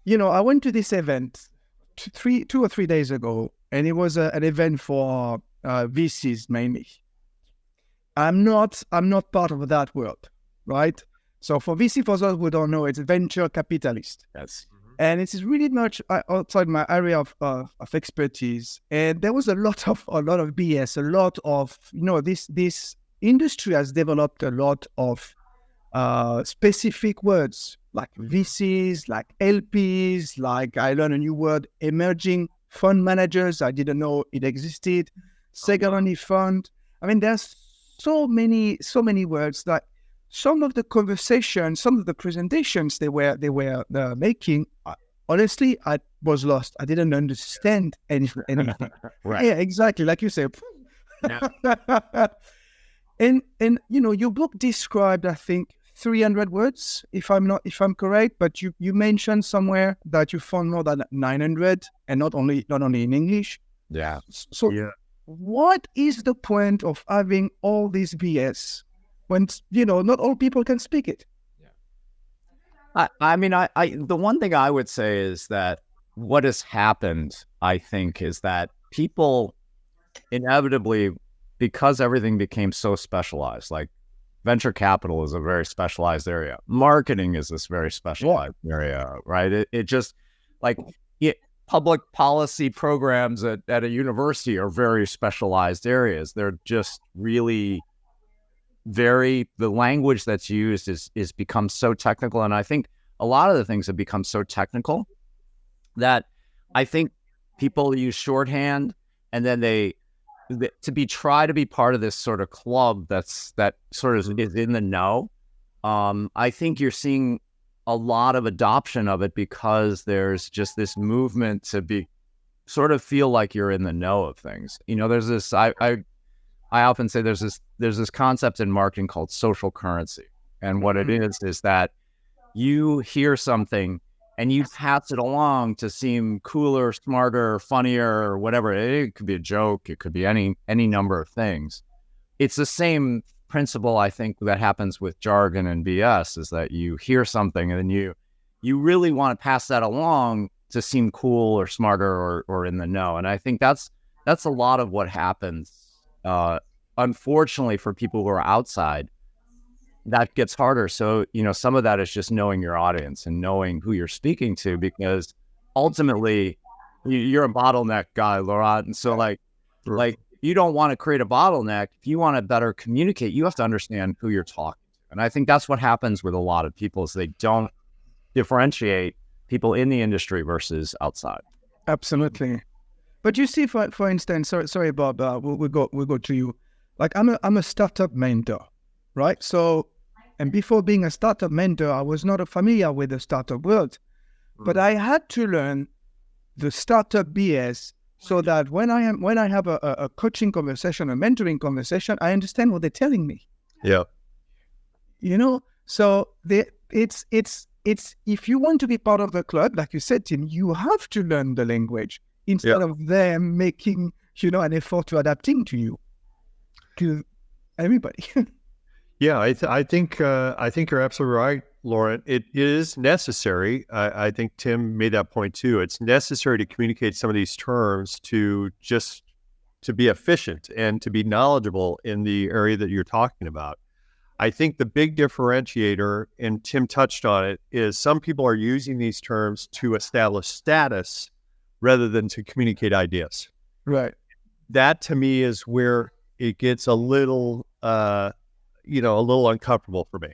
I went to this event 2 or 3 days ago, and it was an event for VCs mainly. I'm not part of that world, right? So for VC, for those who don't know, it's venture capitalist. Yes. And it is really much outside my area of expertise. And there was a lot of BS, a lot of this industry has developed a lot of specific words like VCs, like LPs, like I learned a new word, emerging fund managers. I didn't know it existed. Secondary fund. I mean, there's so many words that some of the conversations, some of the presentations they were making. Honestly, I was lost. I didn't understand anything. Right. Yeah, exactly, like you said. Yeah. And your book described, I think, 300 words, if I'm correct. But you mentioned somewhere that you found more than 900, and not only in English. Yeah. So, what is the point of having all this BS when not all people can speak it? I mean, the one thing I would say is that what has happened, I think, is that people inevitably, because everything became so specialized, like venture capital is a very specialized area. Marketing is this very specialized area, right? It just like public policy programs at a university are very specialized areas. They're just really the language that's used is become so technical. And I think a lot of the things have become so technical that I think people use shorthand, and then try to be part of this sort of club that sort of is in the know. I think you're seeing a lot of adoption of it because there's just this movement to sort of feel like you're in the know of things. There's this, I often say there's this concept in marketing called social currency. And what it is that you hear something and you pass it along to seem cooler, smarter, funnier, or whatever. It could be a joke. It could be any number of things. It's the same principle, I think, that happens with jargon and BS, is that you hear something and then you really want to pass that along to seem cool or smarter or in the know. And I think that's a lot of what happens. Unfortunately, for people who are outside, that gets harder. So, some of that is just knowing your audience and knowing who you're speaking to, because ultimately you're a bottleneck guy, Laurent. And so like you don't want to create a bottleneck. If you want to better communicate, you have to understand who you're talking to. And I think that's what happens with a lot of people, is they don't differentiate people in the industry versus outside. Absolutely. But you see, for instance, sorry, Bob, we'll go to you. Like I'm a startup mentor, right? So, and before being a startup mentor, I was not familiar with the startup world, but I had to learn the startup BS so that when I have a coaching conversation, a mentoring conversation, I understand what they're telling me. Yeah. So it's if you want to be part of the club, like you said, Tim, you have to learn the language instead of them making an effort to adapting to you, to everybody. Yeah, I think you're absolutely right, Laurent. It is necessary. I think Tim made that point too. It's necessary to communicate some of these terms to be efficient and to be knowledgeable in the area that you're talking about. I think the big differentiator, and Tim touched on it, is some people are using these terms to establish status rather than to communicate ideas. Right. That to me is where it gets a little uncomfortable for me.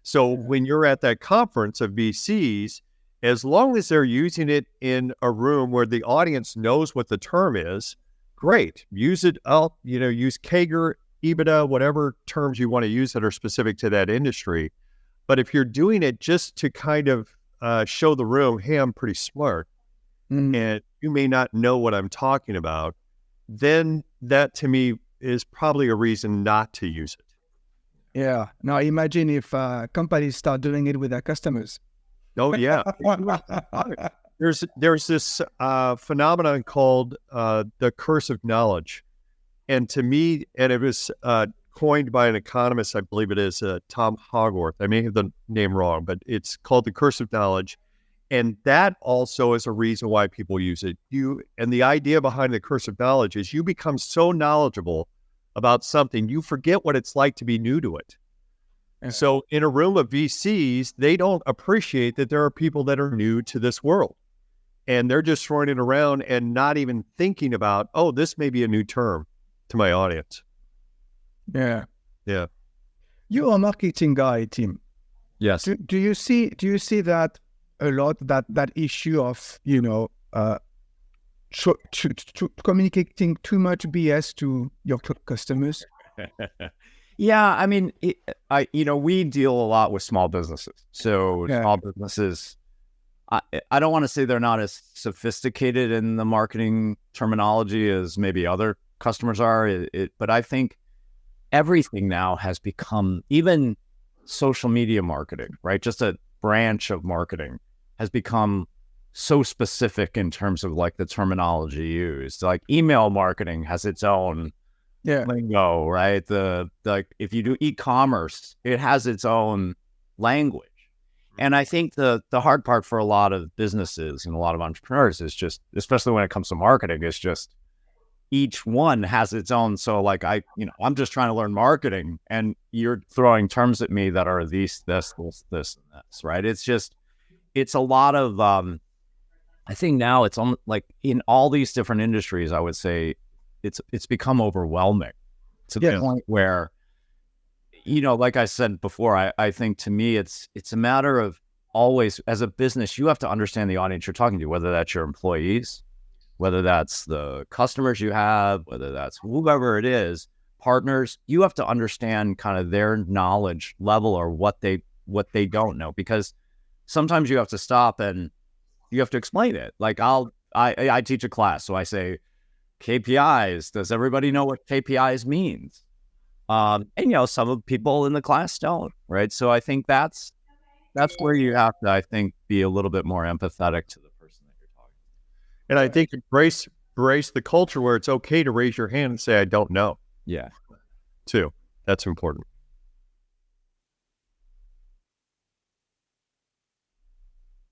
So when you're at that conference of VCs, as long as they're using it in a room where the audience knows what the term is, great. Use it. Use CAGR, EBITDA, whatever terms you want to use that are specific to that industry. But if you're doing it just to kind of show the room, hey, I'm pretty smart, and you may not know what I'm talking about, then that to me is probably a reason not to use it. Yeah. Now imagine if companies start doing it with their customers. Oh yeah. There's this phenomenon called the curse of knowledge, and to me, and it was coined by an economist, I believe it is Tom Hogwarth. I may have the name wrong, but it's called the curse of knowledge. And that also is a reason why people use it. And the idea behind the curse of knowledge is you become so knowledgeable about something, you forget what it's like to be new to it. And so in a room of VCs, they don't appreciate that there are people that are new to this world. And they're just throwing it around and not even thinking about, oh, this may be a new term to my audience. Yeah. Yeah. You're a marketing guy, Tim. Yes. Do you see that a lot, that issue of, communicating too much BS to your customers? Yeah, I mean, we deal a lot with small businesses. So small businesses, I don't want to say they're not as sophisticated in the marketing terminology as maybe other customers are, but I think everything now has become, even social media marketing, right? Just a branch of marketing has become so specific in terms of like the terminology used. Like email marketing has its own lingo, right? Like if you do e-commerce, it has its own language. And I think the hard part for a lot of businesses and a lot of entrepreneurs is just, especially when it comes to marketing, is just each one has its own. So like I'm just trying to learn marketing and you're throwing terms at me that are this, and this, right? It's a lot of, I think now it's like in all these different industries, I would say it's become overwhelming to the point where, like I said before, I think to me, it's a matter of always, as a business, you have to understand the audience you're talking to, whether that's your employees, whether that's the customers you have, whether that's whoever it is, partners. You have to understand kind of their knowledge level or what they don't know, because sometimes you have to stop and you have to explain it. Like I teach a class, so I say KPIs. Does everybody know what KPIs means? And some of the people in the class don't, right? So I think that's where you have to, I think, be a little bit more empathetic to the person that you're talking to. And I think embrace the culture where it's okay to raise your hand and say, I don't know. Yeah. Too. That's important.